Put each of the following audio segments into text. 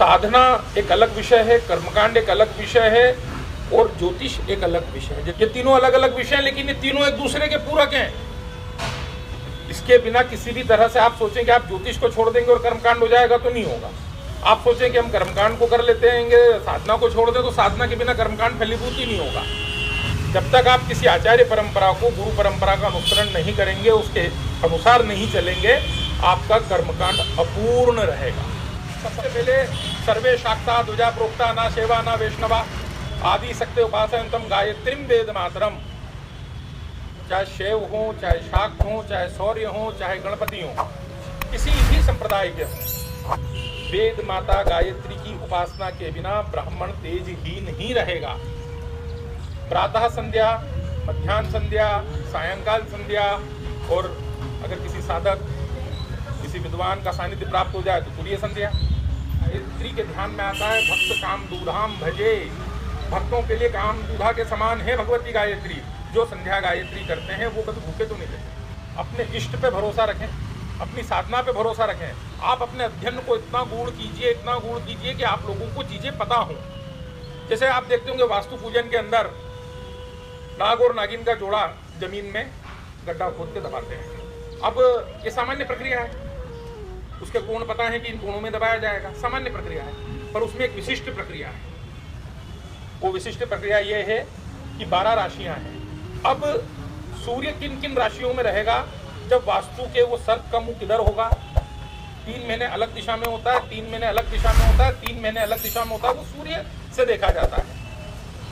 साधना एक अलग विषय है, कर्मकांड एक अलग विषय है और ज्योतिष एक अलग विषय है। ये तीनों अलग अलग विषय हैं, लेकिन ये तीनों एक दूसरे के पूरक हैं। इसके बिना किसी भी तरह से आप सोचें कि आप ज्योतिष को छोड़ देंगे और कर्मकांड हो जाएगा, तो नहीं होगा। आप सोचें कि हम कर्मकांड को कर लेते हैं, साधना को छोड़ दें, तो साधना के बिना कर्मकांड फलीभूत ही नहीं होगा। जब तक आप किसी आचार्य परंपरा को, गुरु परंपरा का अनुसरण नहीं करेंगे, उसके अनुसार नहीं चलेंगे, आपका कर्मकांड अपूर्ण रहेगा। सबसे पहले सर्वे शाक्ता द्विजा प्रोक्ता ना सेवा ना वैष्णवा आदि शक्ति उपासनतम गायत्रीम वेद मातरम। चाहे शैव हो, चाहे शाक्त हो, चाहे शौर्य हो, चाहे गणपति हो, किसी भी संप्रदाय के हो, वेद माता गायत्री की उपासना के बिना ब्राह्मण तेज ही नहीं रहेगा। प्रातः संध्या, मध्याह्न संध्या, सायंकाल संध्या, और अगर किसी साधक, किसी विद्वान का सानिध्य प्राप्त हो जाए तो तुरीय संध्या। गायत्री के ध्यान में आता है भक्त काम दूधाम भजे। भक्तों के लिए काम दूधा के समान है भगवती गायत्री। जो संध्या गायत्री करते हैं वो कभी भूखे तो नहीं रहते। अपने इष्ट पे भरोसा रखें, अपनी साधना पे भरोसा रखें। आप अपने अध्ययन को इतना गूढ़ कीजिए, इतना गूढ़ कीजिए कि आप लोगों को चीजें पता हों। जैसे आप देखते होंगे वास्तु पूजन के अंदर नाग और नागिन का जोड़ा जमीन में गड्ढा खोद के दबाते हैं। अब ये सामान्य प्रक्रिया है, उसके कोण पता है कि इन कोणों में दबाया जाएगा, सामान्य प्रक्रिया है। पर उसमें एक विशिष्ट प्रक्रिया है। वो विशिष्ट प्रक्रिया ये है कि 12 राशियां हैं। अब सूर्य किन किन राशियों में रहेगा, जब वास्तु के वो सर्प का मुंह किधर होगा, 3 महीने अलग दिशा में होता है, 3 महीने अलग दिशा में होता है, 3 महीने अलग दिशा में होता है, वो सूर्य से देखा जाता है।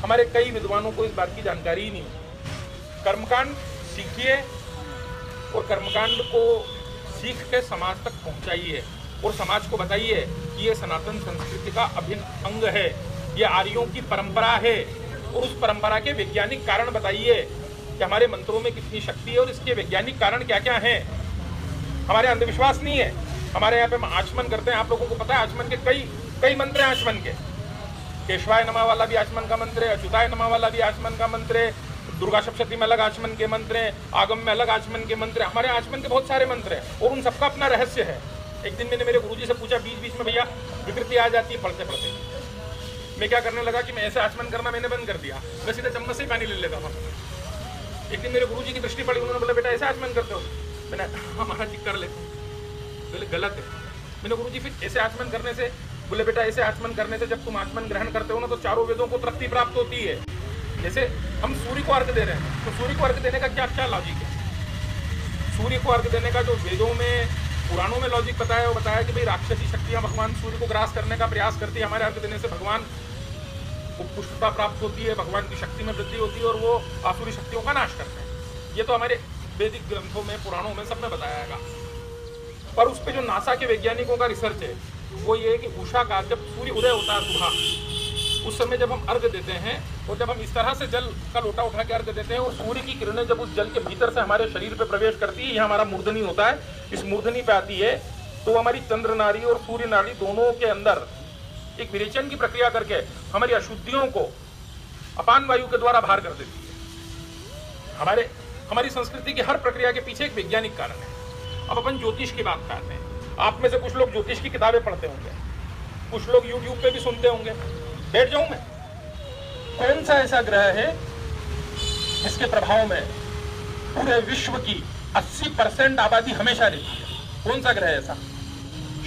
हमारे कई विद्वानों को इस बात की जानकारी ही नहीं होती। कर्मकांड सीखिए और कर्मकांड को सीख के समाज तक पहुंचाइए और समाज को बताइए कि ये सनातन संस्कृति का अभिन्न अंग है, ये आर्यों की परंपरा है। और उस परंपरा के वैज्ञानिक कारण बताइए कि हमारे मंत्रों में कितनी शक्ति है और इसके वैज्ञानिक कारण क्या क्या हैं। हमारे अंधविश्वास नहीं है। हमारे यहाँ पे हम आचमन करते हैं, आप लोगों को पता है आचमन के कई मंत्र हैं। आचमन के केशवाय नमः वाला भी आचमन का मंत्र है, अच्युताय नमः वाला भी आचमन का मंत्र है, दुर्गा सप्तशती में अलग आचमन के मंत्र हैं, आगम में अलग आचमन के मंत्र हैं। हमारे आचमन के बहुत सारे मंत्र हैं और उन सबका अपना रहस्य है। एक दिन मैंने मेरे गुरुजी से पूछा, बीच बीच में भैया विकृति आ जाती है पढ़ते पढ़ते। मैं क्या करने लगा कि मैं ऐसे आचमन करना मैंने बंद कर दिया, मैं सीधे चम्मच से पानी ले लेता था। एक दिन मेरे गुरुजी की दृष्टि पड़ी, उन्होंने बोला बेटा ऐसे आचमन करते हो? मैंने हमारा ठीक कर लेते, बोले गलत है। मैंने गुरुजी फिर ऐसे आचमन करने से, बोले बेटा ऐसे आचमन करने से जब तुम आचमन ग्रहण करते हो ना तो चारों वेदों को तृप्ति प्राप्त होती है। जैसे हम सूर्य को अर्घ्य दे रहे हैं, तो सूर्य को अर्घ्य देने का क्या क्या लॉजिक है? सूर्य को अर्घ्य देने का जो वेदों में, पुराणों में लॉजिक बताया, वो बताया कि भाई राक्षसी शक्तियां भगवान सूर्य को ग्रास करने का प्रयास करती है। हमारे अर्घ्य देने से भगवान को पुष्टता प्राप्त होती है, भगवान की शक्ति में वृद्धि होती है और वो आसुरी शक्तियों का नाश करते हैं। ये तो हमारे वैदिक ग्रंथों में, पुराणों में, सब में बताया गया। पर उस पर जो नासा के वैज्ञानिकों का रिसर्च है वो ये है कि उषा का जब सूर्य उदय होता है सुबह, उस समय जब हम अर्घ्य देते हैं और जब हम इस तरह से जल का लोटा उठा के अर्घ्य देते हैं और सूर्य की किरणें जब उस जल के भीतर से हमारे शरीर पे प्रवेश करती है, यह हमारा मूर्धनी होता है, इस मूर्धनी पे आती है, तो हमारी चंद्र नाड़ी और सूर्य नाड़ी दोनों के अंदर एक विरेचन की प्रक्रिया करके हमारी अशुद्धियों को अपान वायु के द्वारा बाहर कर देती है। हमारी संस्कृति की हर प्रक्रिया के पीछे एक वैज्ञानिक कारण है। अब अपन ज्योतिष की बात करते हैं। आप में से कुछ लोग ज्योतिष की किताबें पढ़ते होंगे, कुछ लोग यूट्यूब पे भी सुनते होंगे। बैठ जाऊं मैं? कौन सा ऐसा ग्रह है जिसके प्रभाव में पूरे विश्व की 80% आबादी हमेशा रहती है? कौन सा ग्रह ऐसा?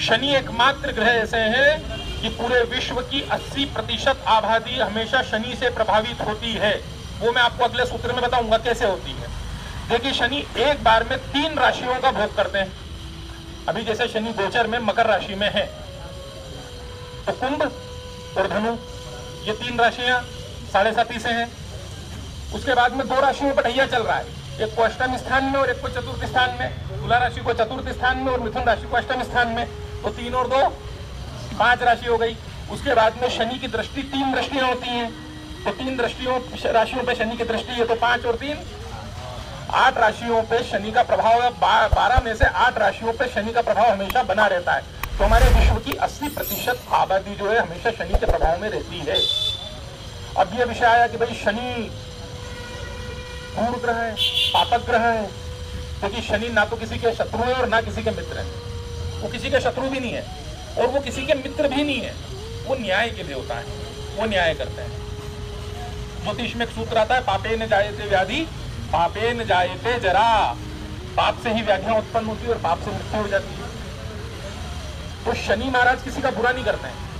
शनि एकमात्र ग्रह ऐसे हैं कि पूरे विश्व की 80% आबादी हमेशा शनि से प्रभावित होती है। वो मैं आपको अगले सूत्र में बताऊंगा कैसे होती है। देखिए, शनि एक बार में 3 राशियों का भोग करते हैं। अभी जैसे शनि गोचर में मकर राशि में है, तो कुंभ और धनु ये 3 राशियां 7.5 से हैं। उसके बाद में 2 राशियों पर ढैया चल रहा है, एक को अष्टम स्थान में और एक को चतुर्थ स्थान में। तुला राशि को चतुर्थ स्थान में और मिथुन राशि को अष्टम स्थान में। तो 3 और 2 5 राशि हो गई। उसके बाद में शनि की दृष्टि 3 दृष्टियां होती हैं, तो 3 राशियों पे शनि की दृष्टि है, तो 5 और 3 8 राशियों पे शनि का प्रभाव है। 12 में से 8 राशियों पे शनि का प्रभाव हमेशा बना रहता है। तो हमारे विश्व की 80% आबादी जो है हमेशा शनि के प्रभाव में रहती है। अब ये विषय आया कि भाई शनि क्रूर ग्रह है, पापक ग्रह है, क्योंकि शनि ना तो किसी के शत्रु है और ना किसी के मित्र है। वो किसी के शत्रु भी नहीं है और वो किसी के मित्र भी नहीं है। वो न्याय के देवता हैं, वो न्याय करते हैं। ज्योतिष में एक सूत्र आता है, पापे न जायते व्याधि पापे न जायते जरा। पाप से ही व्याधियां उत्पन्न होती है और पाप से मृत्यु हो जाती है। तो शनि महाराज किसी का बुरा नहीं करते हैं।